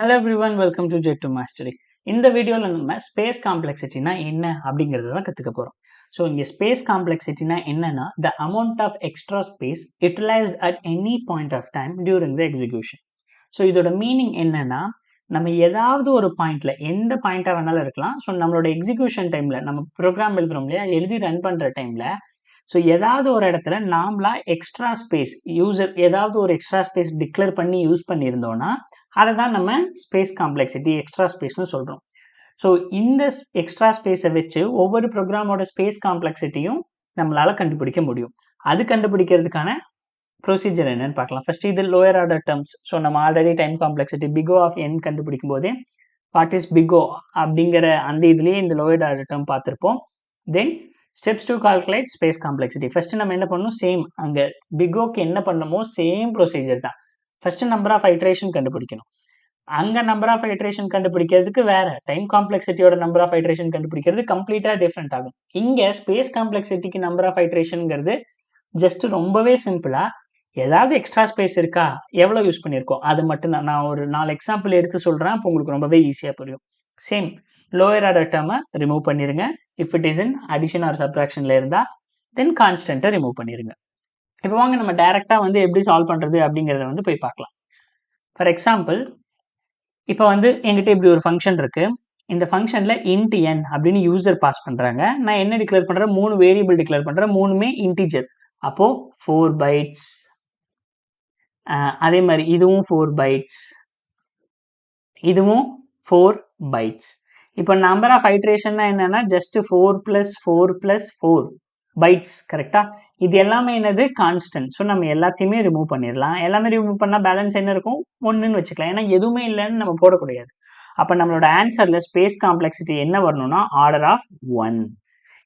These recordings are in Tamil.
Hello everyone, welcome to Jet to Mastery. இந்த வீடியோவில் நம்ம ஸ்பேஸ் காம்ப்ளெக்சிட்டினா என்ன அப்படிங்கிறத தான் கற்றுக்க போகிறோம். ஸோ இங்கே ஸ்பேஸ் காம்ப்ளெக்சிட்டினா என்னன்னா the amount of extra space utilized at any point of time during the execution. So இதோட மீனிங் என்னன்னா நம்ம ஏதாவது ஒரு பாயிண்ட்ல எந்த பாயிண்டாக வேணாலும் இருக்கலாம். ஸோ நம்மளோட எக்ஸிக்யூஷன் டைமில் நம்ம ப்ரோக்ராம் எழுதுறோம் இல்லையா, எழுதி ரன் பண்ணுற டைமில் ஸோ ஏதாவது ஒரு இடத்துல நாமளா எக்ஸ்ட்ரா ஸ்பேஸ் யூசர் ஏதாவது ஒரு எக்ஸ்ட்ரா ஸ்பேஸ் டிக்ளேர் பண்ணி யூஸ் பண்ணியிருந்தோம்னா அதை தான் நம்ம ஸ்பேஸ் காம்ப்ளெக்சிட்டி எக்ஸ்ட்ரா ஸ்பேஸ்னு சொல்கிறோம். ஸோ இந்த எக்ஸ்ட்ரா ஸ்பேஸை வச்சு ஒவ்வொரு ப்ரோக்ராமோட ஸ்பேஸ் காம்ப்ளெக்சிட்டியும் நம்மளால் கண்டுபிடிக்க முடியும். அது கண்டுபிடிக்கிறதுக்கான ப்ரொசீஜர் என்னன்னு பார்க்கலாம். ஃபர்ஸ்ட் இது லோயர் ஆர்டர் டேர்ம்ஸ். ஸோ நம்ம already time complexity big O of n கண்டுபிடிக்கும் போதே வாட் இஸ் பிகோ அப்படிங்கிற அந்த இதுலேயே இந்த லோயர் ஆர்டர் டேர்ம் பார்த்துருப்போம். Then steps to calculate space complexity. First நம்ம என்ன பண்ணணும், சேம் அங்கே பிகோக்கு என்ன பண்ணணுமோ சேம் ப்ரொசீஜர் தான். ஃபர்ஸ்ட் நம்பர் ஆஃப் ஐட்ரேஷன் கண்டுபிடிக்கணும். அங்கே நம்பர் ஆஃப் ஐட்ரேஷன் கண்டுபிடிக்கிறதுக்கு வேற, டைம் காம்ப்ளெக்சிட்டியோட நம்பர் ஆஃப் ஐட்ரேஷன் கண்டுபிடிக்கிறது கம்ப்ளீட்டாக டிஃப்ரெண்ட் ஆகும். இங்கே ஸ்பேஸ் காம்ப்ளெக்சிட்டிக்கு நம்பர் ஆஃப் ஐட்ரேஷனுங்கிறது ஜஸ்ட் ரொம்பவே சிம்பிளா ஏதாவது எக்ஸ்ட்ரா ஸ்பேஸ் இருக்கா, எவ்வளோ யூஸ் பண்ணியிருக்கோம் அது மட்டும்தான். நான் ஒரு 4 எக்ஸாம்பிள் எடுத்து சொல்கிறேன், அப்போ உங்களுக்கு ரொம்பவே ஈஸியாக புரியும். சேம் லோயர் ஆர்டர் டேர்மை ரிமூவ் பண்ணிடுங்க. If it is in addition or சப்ட்ராக்ஷனில் இருந்தால் தென் கான்ஸ்டன்ட்டை ரிமூவ் பண்ணிடுங்க. இப்போ வாங்க நம்ம டைரெக்டாக வந்து எப்படி சால்வ் பண்ணுறது அப்படிங்கிறத வந்து போய் பார்க்கலாம். ஃபார் எக்ஸாம்பிள் இப்போ வந்து எங்கிட்ட இப்படி ஒரு ஃபங்க்ஷன் இருக்குது. இந்த ஃபங்க்ஷனில் int n அப்படின்னு யூசர் பாஸ் பண்ணுறாங்க. நான் என்ன டிக்ளேர் பண்ணுறேன், 3 வேரியபிள் டிக்ளேர் பண்ணுறேன், 3மே இன்டிஜர். அப்போது 4 bytes, அதே மாதிரி இதுவும் 4 bytes, இதுவும் 4 bytes. இப்போ நம்பர் ஆஃப் ஐட்ரேஷன்னா என்னன்னா ஜஸ்ட் 4 + 4 + 4 bytes. கரெக்டா? இது எல்லாமே என்னது, கான்ஸ்டன்ட். ஸோ நம்ம எல்லாத்தையுமே ரிமூவ் பண்ணிடலாம். எல்லாமே ரிமூவ் பண்ணால் பேலன்ஸ் என்ன இருக்கும், 1ன்னு வச்சுக்கலாம். ஏன்னா எதுவுமே இல்லைன்னு நம்ம போடக்கூடாது. அப்போ நம்மளோட ஆன்சரில் ஸ்பேஸ் காம்ப்ளெக்சிட்டி என்ன வரணும்னா ஆர்டர் ஆஃப் 1.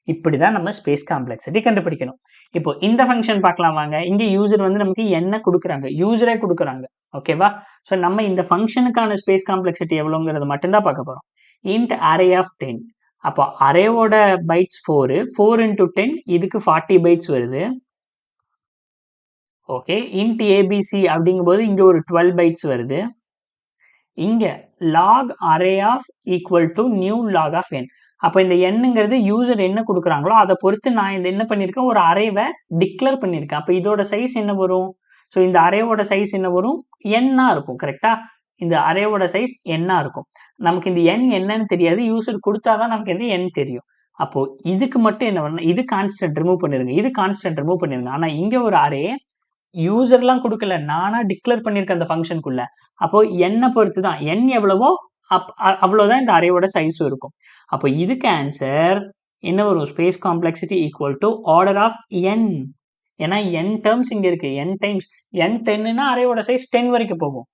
இப்படி தான் நம்ம ஸ்பேஸ் காம்ப்ளெக்சிட்டி கண்டுபிடிக்கணும். இப்போ இந்த ஃபங்க்ஷன் பார்க்கலாம் வாங்க. இங்கே யூசர் வந்து நமக்கு என்ன கொடுக்குறாங்க, யூசரே கொடுக்குறாங்க. ஓகேவா? ஸோ நம்ம இந்த ஃபங்க்ஷனுக்கான ஸ்பேஸ் காம்ப்ளெக்சிட்டி எவ்வளோங்கிறது மட்டும்தான் பார்க்க போகிறோம். int array of 10. அப்போ அரேவோட பைட்ஸ் 4 × 10 இதுக்கு 40 பைட்ஸ் வருது. ஓகே, int abc அப்படிங்கும்போது இங்க ஒரு 12 பைட்ஸ் வருது. இங்க log array of equal to new log of n. அப்போ இந்த nங்கிறது யூசர் என்ன கொடுக்குறாங்களோ அதை பொறுத்து நான் இந்த என்ன பண்ணியிருக்கேன், ஒரு அரேவை டிக்ளேர் பண்ணியிருக்கேன். அப்போ இதோட சைஸ் என்ன வரும், ஸோ இந்த அரேவோட சைஸ் என்ன வரும், n-ஆ இருக்கும். கரெக்டா? இந்த அரேவோட சைஸ் n-ஆ இருக்கும். நமக்கு இந்த n என்னன்னு தெரியாது, யூசர் கொடுத்தாதான் நமக்கு இந்த n தெரியும். அப்போ இதுக்கு மட்டும் என்ன பண்ணணும், இது கான்ஸ்டன்ட் ரிமூவ் பண்ணிருங்க, இது கான்ஸ்டன்ட் ரிமூவ் பண்ணிருங்க. ஆனா இங்க ஒரு அரே யூசர்லாம் கொடுக்கல, நானா டிக்ளேர் பண்ணியிருக்கேன் அந்த ஃபங்க்ஷனுக்குள்ள. அப்போ n-ஐ பொறுத்து தான், n எவ்வளவோ அவ்வளோதான் இந்த அரேவோட சைஸும் இருக்கும். அப்போ இதுக்கு ஆன்சர் என்ன வரும், space complexity equal to order of n. ஏன்னா n டேர்ம்ஸ் இங்க இருக்கு, n டைம்ஸ் n 10னா அரேவோட சைஸ் 10 வரைக்கும் போகும்.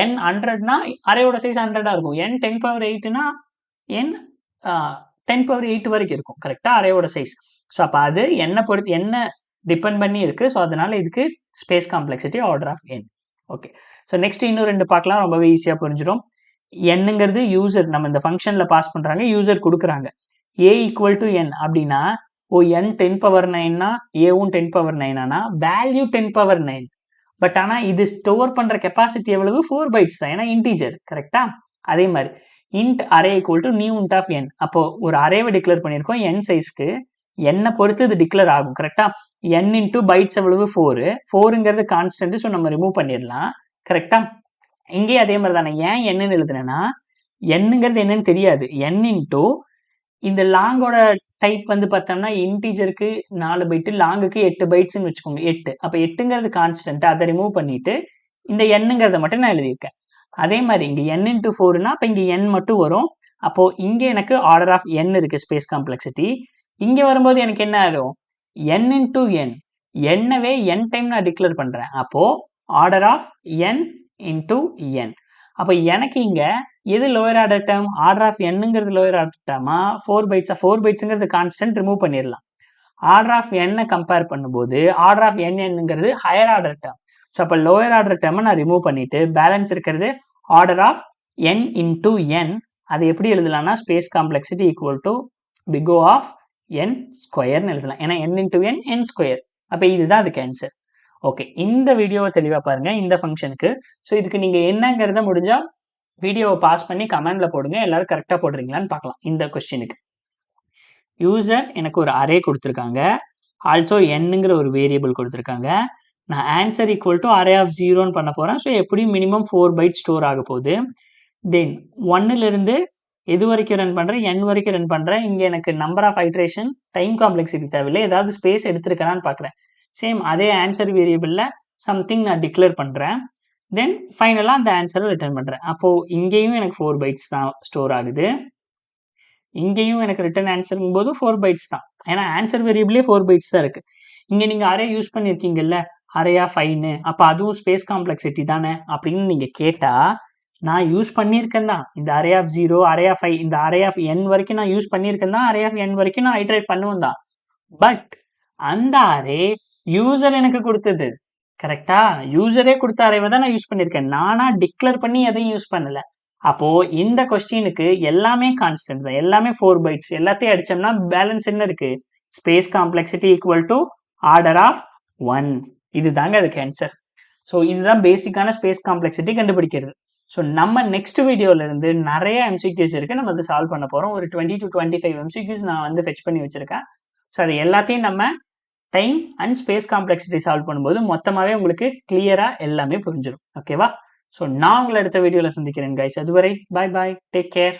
n 100னா அரேவோட சைஸ் 100ஆ இருக்கும். n 10^8னா n 10^8 வரைக்கும் இருக்கும். கரெக்டா? அரேவோட சைஸ். ஸோ அப்போ அது என்ன பொறுத்து, என்ன டிபெண்ட் பண்ணி இருக்கு. ஸோ அதனால இதுக்கு space complexity order of n. Okay, so next இன்னும் 2 பார்க்கலாம், ரொம்பவே ஈஸியாக புரிஞ்சிடும். என்னங்கிறது யூசர் நம்ம இந்த ஃபங்க்ஷன்ல பாஸ் பண்றாங்க, யூசர் கொடுக்குறாங்க. a = n அப்படின்னா n 10^9னா ஏவும் 10^9 வேல்யூ 10^9. பட் ஆனால் இது ஸ்டோர் பண்ணுற கெப்பாசிட்டி எவ்வளவு, 4 பைட்ஸ் தான், ஏன்னா இன்டீஜர். கரெக்டா? அதே மாதிரி int array = new int of n. அப்போ ஒரு அரேவை டிக்ளேர் பண்ணியிருக்கோம் n சைஸ்க்கு, n-ஐ பொறுத்து இது டிக்ளேர் ஆகும். கரெக்டா? n × பைட்ஸ் எவ்வளவு, 4ங்கிறது கான்ஸ்டன்ட். ஸோ நம்ம ரிமூவ் பண்ணிடலாம். கரெக்டா? இங்கே அதே மாதிரி தானே, ஏன் என்னன்னு எழுதுனேன்னா என்னங்கிறது என்னன்னு தெரியாது. n × இந்த லாங்கோட டைப் வந்து பார்த்தோம்னா இன்டீஜருக்கு 4 பைட்டு, லாங்குக்கு 8 பைட்ஸ்ன்னு வச்சுக்கோங்க, 8. அப்போ 8ங்கிறது கான்ஸ்டன்ட், அதை ரிமூவ் பண்ணிட்டு இந்த n-ங்கிறத மட்டும் நான் எழுதியிருக்கேன். அதே மாதிரி இங்கே n × 4னா அப்போ இங்கே n மட்டும் வரும். அப்போ இங்கே எனக்கு ஆர்டர் ஆஃப் n இருக்கு ஸ்பேஸ் காம்ப்ளெக்சிட்டி. இங்கே வரும்போது எனக்கு என்ன ஆகும், n × n, n-வே n டைம் நான் டிக்ளேர் பண்றேன். அப்போ ஆர்டர் ஆஃப் n × n. அப்போ எனக்கு இங்க எது lower order term, order of n-ங்கிறது லோயர் ஆர்டர் டேர்மா, 4 பைட்ஸா, 4 பைட்ஸ்ங்கிறது கான்ஸ்டன்ட், ரிமூவ் பண்ணிடலாம். ஆர்டர் ஆஃப் n-ஐ கம்பேர் பண்ணும்போது ஆர்டர் ஆஃப் n-ங்கிறது ஹையர் ஆர்டர் டேர்ம். ஸோ அப்போ லோயர் ஆர்டர் டேர்மை நான் ரிமூவ் பண்ணிட்டு பேலன்ஸ் இருக்கிறது ஆர்டர் ஆஃப் n × n. அதை எப்படி எழுதலாம்னா space complexity equal to big O of n² எழுதலாம். ஏன்னா n × n n². அப்போ இதுதான் அதுக்கு ஆன்சர். ஓகே, இந்த வீடியோவை தெளிவாக பாருங்க இந்த ஃபங்க்ஷனுக்கு. ஸோ இதுக்கு நீங்கள் என்னங்கிறத முடிஞ்சால் வீடியோவை பாஸ் பண்ணி கமெண்ட்ல போடுங்க, எல்லாரும் கரெக்டாக போடுறீங்களான்னு பார்க்கலாம். இந்த கொஸ்டினுக்கு யூசர் எனக்கு ஒரு அரே கொடுத்துருக்காங்க, ஆல்சோ என்னங்கிற ஒரு வேரியபிள் கொடுத்துருக்காங்க. நான் answer equal to array of 0ன்னு பண்ண போகிறேன். ஸோ எப்படியும் மினிமம் 4 பைட் ஸ்டோர் ஆக போகுது. தென் 1லேருந்து எது வரைக்கும் ரன் பண்ணுறேன், n வரைக்கும் ரன் பண்ணுறேன். இங்கே எனக்கு number of iteration, time complexity தேவையில்லை, ஏதாவது ஸ்பேஸ் எடுத்துருக்கேனான்னு பார்க்குறேன். சேம் அதே ஆன்சர் வேரியபிளில் சம்திங் நான் டிக்ளேர் பண்ணுறேன். தென் ஃபைனலாக அந்த ஆன்சரை ரிட்டர்ன் பண்ணுறேன். அப்போது இங்கேயும் எனக்கு 4 பைட்ஸ் தான் ஸ்டோர் ஆகுது, இங்கேயும் எனக்கு ரிட்டர்ன் ஆன்சருங்கும் போது 4 பைட்ஸ் தான். ஏன்னா ஆன்சர் வேரியபிளே 4 பைட்ஸ் தான் இருக்குது. இங்கே நீங்கள் அரே யூஸ் பண்ணியிருக்கீங்கல்ல, அரேயா ஃபைன்னு, அப்போ அதுவும் ஸ்பேஸ் காம்ப்ளெக்சிட்டி தானே அப்படின்னு நீங்கள் கேட்டால், நான் யூஸ் பண்ணியிருக்கேன் தான் இந்த அரே ஆஃப் 0, அரே ஆஃப் 5, இந்த அரே ஆஃப் n வரைக்கும் நான் யூஸ் பண்ணியிருக்கேன் தான், அரே ஆஃப் n வரைக்கும் நான் ஐட்ரேட் பண்ணுவேன் தான். பட் அந்த அரே யூசர் எனக்கு கொடுத்தது, கரெக்டா? யூசரே கொடுத்த அரேவை தான் நான் யூஸ் பண்ணியிருக்கேன், நானா டிக்ளேர் பண்ணி எதையும் யூஸ் பண்ணலை. அப்போ இந்த கொஸ்டினுக்கு எல்லாமே கான்ஸ்டன்ட் தான், எல்லாமே 4 பைட்ஸ். எல்லாத்தையும் அடிச்சோம்னா பேலன்ஸ் என்ன இருக்கு? Space complexity equal to order of 1. இதுதாங்க அதுக்கு ஆன்சர். ஸோ இதுதான் பேசிக்கான ஸ்பேஸ் காம்ப்ளெக்சிட்டி கண்டுபிடிக்கிறது. ஸோ நம்ம நெக்ஸ்ட் வீடியோல இருந்து நிறைய எம்சிக்யூஸ் இருக்கு, நம்ம வந்து சால்வ் பண்ண போறோம். ஒரு 20 to 25 எம்சிக்யூஸ் நான் வந்து ஃபெச் பண்ணி வச்சிருக்கேன். ஸோ அது எல்லாத்தையும் நம்ம time and space complexity solve பண்ணும்போது மொத்தமாகவே உங்களுக்கு கிளியரா எல்லாமே புரிஞ்சிடும். ஓகேவா? ஸோ நான் உங்களை அடுத்த வீடியோவில் சந்திக்கிறேன் கைஸ். அதுவரை பாய் பாய், டேக் கேர்.